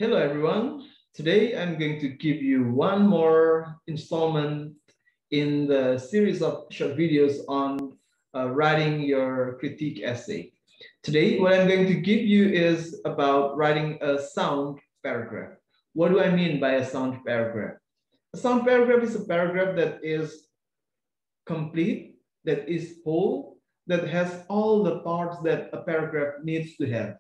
Hello everyone. Today I'm going to give you one more installment in the series of short videos on writing your critique essay. Today what I'm going to give you is about writing a sound paragraph. What do I mean by a sound paragraph? A sound paragraph is a paragraph that is complete, that is whole, that has all the parts that a paragraph needs to have.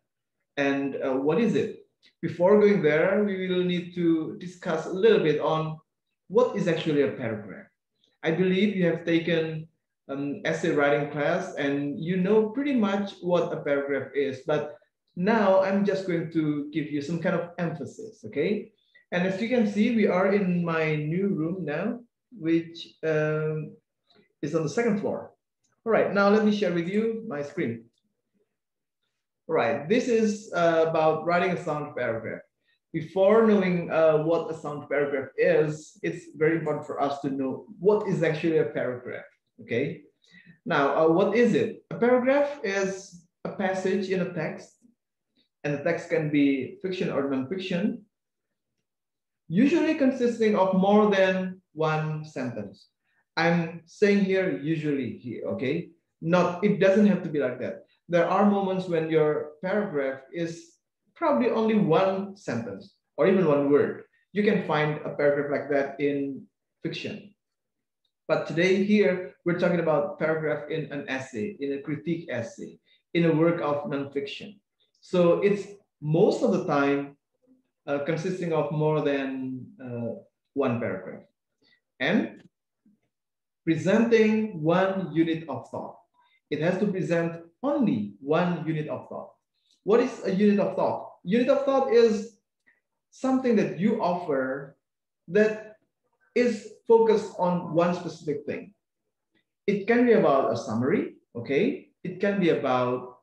And what is it? Before going there, we will need to discuss a little bit on what is actually a paragraph. I believe you have taken essay writing class and you know pretty much what a paragraph is, but now I'm just going to give you some kind of emphasis, okay? And as you can see, we are in my new room now, which is on the second floor. All right, now let me share with you my screen. Right, this is about writing a sound paragraph. Before knowing what a sound paragraph is, it's very important for us to know what is actually a paragraph, okay? Now, what is it? A paragraph is a passage in a text, and the text can be fiction or non-fiction, usually consisting of more than one sentence. I'm saying here usually here, okay? Not, it doesn't have to be like that. There are moments when your paragraph is probably only one sentence or even one word. You can find a paragraph like that in fiction. But today here, we're talking about paragraph in an essay, in a critique essay, in a work of nonfiction. So it's most of the time consisting of more than one paragraph and presenting one unit of thought. It has to present only one unit of thought. What is a unit of thought? Unit of thought is something that you offer that is focused on one specific thing. It can be about a summary, okay? It can be about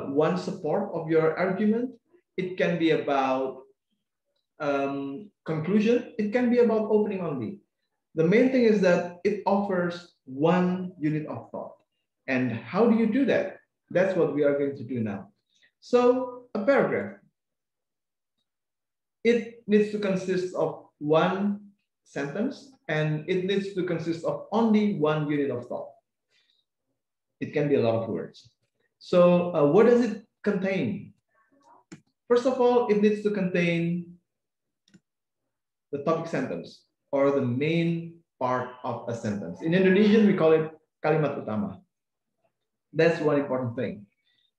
one support of your argument. It can be about conclusion. It can be about opening only. The main thing is that it offers one unit of thought. And how do you do that? That's what we are going to do now. So a paragraph, it needs to consist of one sentence and it needs to consist of only one unit of thought. It can be a lot of words. So what does it contain? First of all, it needs to contain the topic sentence or the main part of a sentence. In Indonesian, we call it kalimat utama. That's one important thing.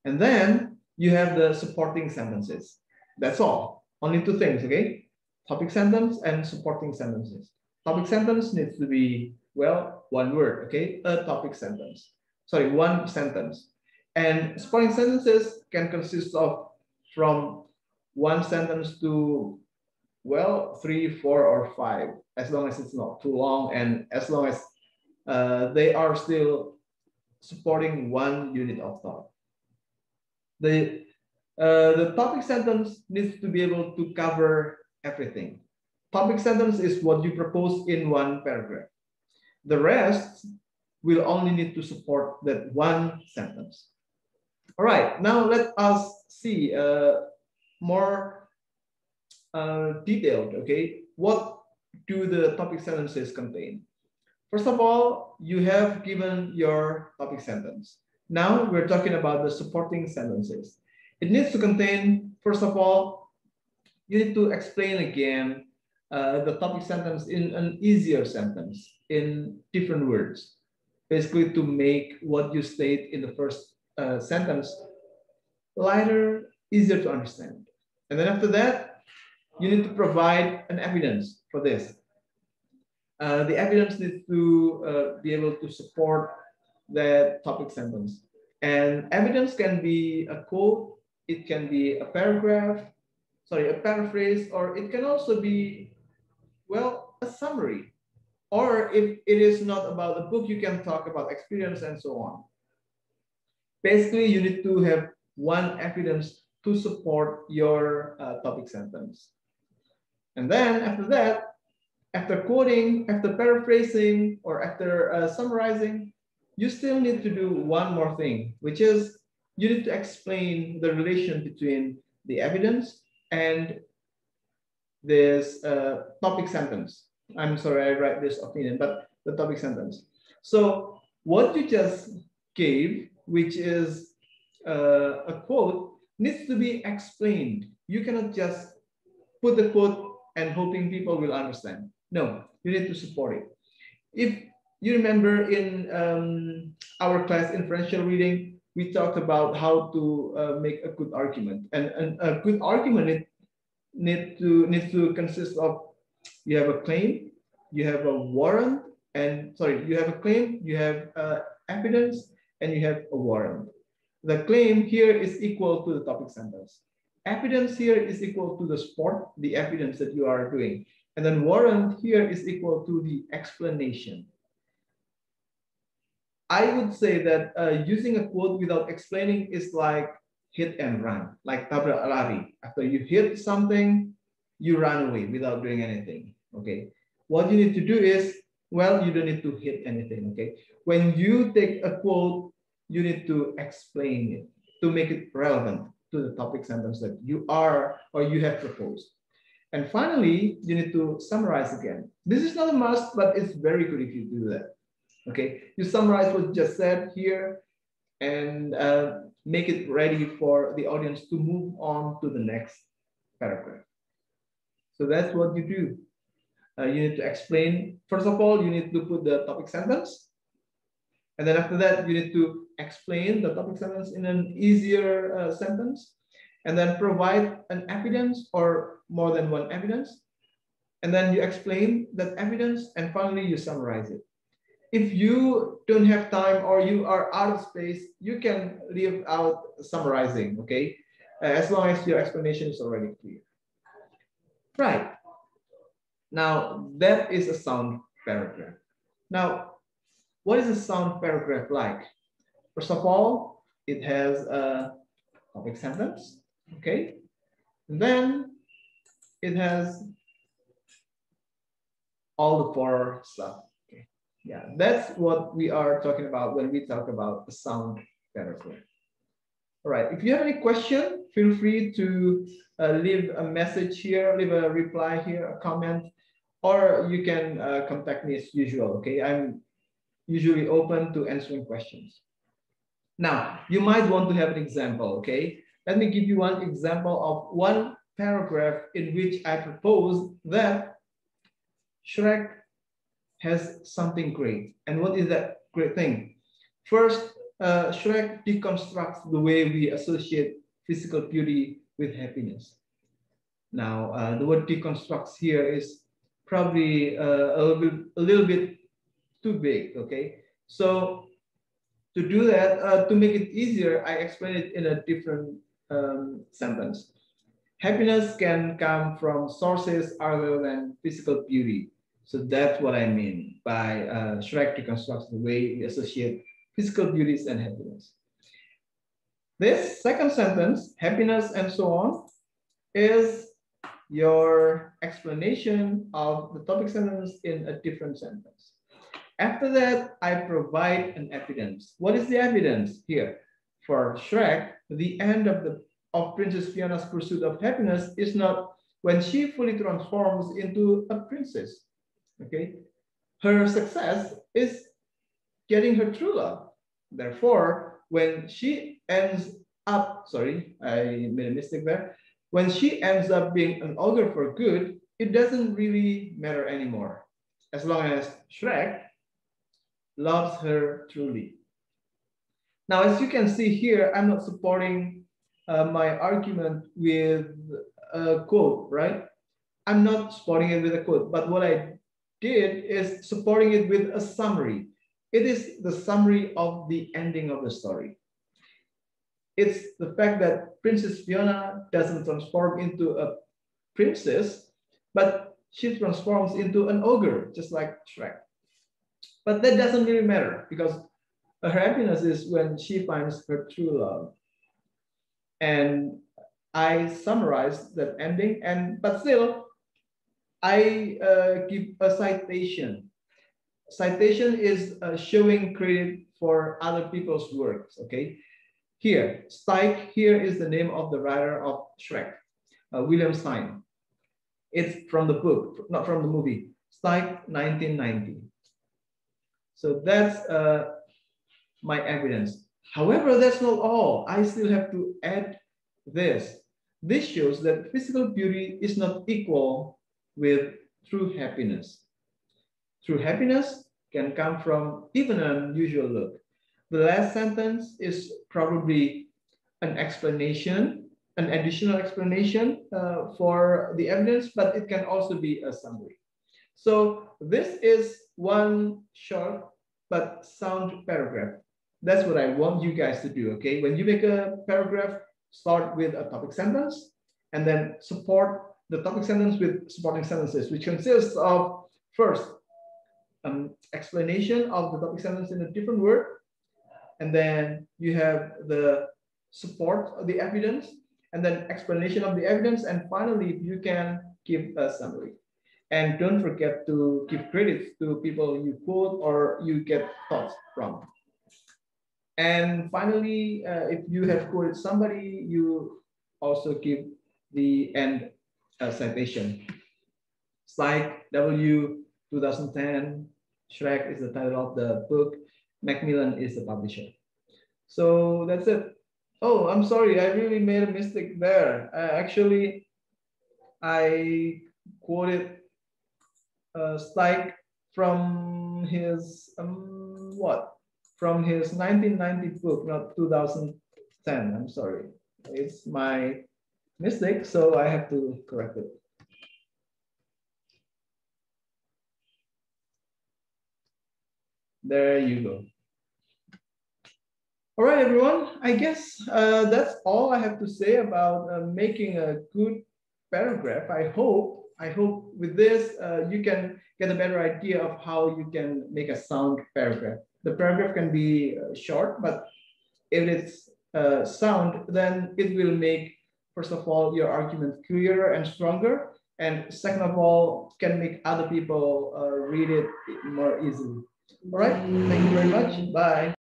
And then you have the supporting sentences. That's all. Only two things, okay? Topic sentence and supporting sentences. Topic sentence needs to be, well, one word, okay? A topic sentence. Sorry, one sentence. And supporting sentences can consist of from one sentence to, well, 3, 4, or 5, as long as it's not too long and as long as they are still supporting one unit of thought. The topic sentence needs to be able to cover everything. Topic sentence is what you propose in one paragraph. The rest will only need to support that one sentence. All right, now let us see more detailed, okay? What do the topic sentences contain? First of all, you have given your topic sentence. Now we're talking about the supporting sentences. It needs to contain, first of all, you need to explain again the topic sentence in an easier sentence, in different words, basically to make what you state in the first sentence lighter, easier to understand. And then after that, you need to provide an evidence for this. The evidence needs to be able to support that topic sentence. And evidence can be a quote, it can be a paragraph, sorry, a paraphrase, or it can also be, well, a summary. Or if it is not about a book, you can talk about experience and so on. Basically, you need to have one evidence to support your topic sentence. And then after that, after quoting, after paraphrasing, or after summarizing, you still need to do one more thing, which is you need to explain the relation between the evidence and this topic sentence. I'm sorry, I write this opinion, but the topic sentence. So what you just gave, which is a quote, needs to be explained. You cannot just put the quote and hoping people will understand. No, you need to support it. If you remember in our class inferential reading, we talked about how to make a good argument, and a good argument needs to consist of, you have a claim, you have a warrant, and sorry, you have a claim, you have evidence, and you have a warrant. The claim here is equal to the topic sentence. Evidence here is equal to the support, the evidence that you are doing. And then warrant here is equal to the explanation. I would say that using a quote without explaining is like hit and run, like tabrak lari. After you hit something, you run away without doing anything. Okay. What you need to do is, well, you don't need to hit anything. Okay. When you take a quote, you need to explain it to make it relevant to the topic sentence that you are or you have proposed. And finally, you need to summarize again. This is not a must, but it's very good if you do that. Okay, you summarize what you just said here and make it ready for the audience to move on to the next paragraph. So that's what you do. You need to explain. First of all, you need to put the topic sentence. And then after that, you need to explain the topic sentence in an easier sentence. And then provide an evidence or more than one evidence. And then you explain that evidence. And finally, you summarize it. If you don't have time or you are out of space, you can leave out summarizing, okay? As long as your explanation is already clear. Right. Now, that is a sound paragraph. Now, what is a sound paragraph like? First of all, it has a topic sentence, okay? And then it has all the four stuff. Yeah, that's what we are talking about when we talk about a sound paragraph. All right, if you have any question, feel free to leave a message here, leave a reply here, a comment, or you can contact me as usual, okay? I'm usually open to answering questions. Now, you might want to have an example, okay? Let me give you one example of one paragraph in which I propose that Shrek has something great. And what is that great thing? First, Shrek deconstructs the way we associate physical beauty with happiness. Now, the word deconstructs here is probably a little bit too big, okay? So to do that, to make it easier, I explain it in a different sentence. Happiness can come from sources other than physical beauty. So that's what I mean by Shrek deconstructs the way we associate physical beauties and happiness. This second sentence, happiness and so on, is your explanation of the topic sentence in a different sentence. After that, I provide an evidence. What is the evidence here? For Shrek, the end of Princess Fiona's pursuit of happiness is not when she fully transforms into a princess. Okay, her success is getting her true love. Therefore, when she ends up, sorry, I made a mistake there. When she ends up being an ogre for good, it doesn't really matter anymore, as long as Shrek loves her truly. Now, as you can see here, I'm not supporting my argument with a quote, right? I'm not supporting it with a quote, but what I did is supporting it with a summary. It is the summary of the ending of the story. It's the fact that Princess Fiona doesn't transform into a princess, but she transforms into an ogre, just like Shrek. But that doesn't really matter because her happiness is when she finds her true love. And I summarized that ending, but still, I give a citation. Citation is showing credit for other people's works, okay? Here, Stike here is the name of the writer of Shrek, William Stein. It's from the book, not from the movie. Stike 1990. So that's my evidence. However, that's not all. I still have to add this. This shows that physical beauty is not equal with true happiness. True happiness can come from even an unusual look. The last sentence is probably an explanation, an additional explanation for the evidence, but it can also be a summary. So this is one short but sound paragraph. That's what I want you guys to do, okay? When you make a paragraph, start with a topic sentence and then support the topic sentence with supporting sentences, which consists of first, explanation of the topic sentence in a different word, and then you have the support of the evidence, and then explanation of the evidence, and finally you can give a summary. And don't forget to give credit to people you quote or you get thoughts from. And finally, if you have quoted somebody, you also give the end citation. Slide W 2010, Shrek is the title of the book, Macmillan is the publisher. So that's it. Oh, I'm sorry, I really made a mistake there. Actually, I quoted Stike from his what? From his 1990 book, not 2010. I'm sorry, it's my mistake, so I have to correct it. There you go. All right, everyone. I guess that's all I have to say about making a good paragraph. I hope with this you can get a better idea of how you can make a sound paragraph. The paragraph can be short, but if it's sound, then it will make, first of all, your argument clearer and stronger, and second of all, can make other people read it more easily. All right. Thank you very much. Bye.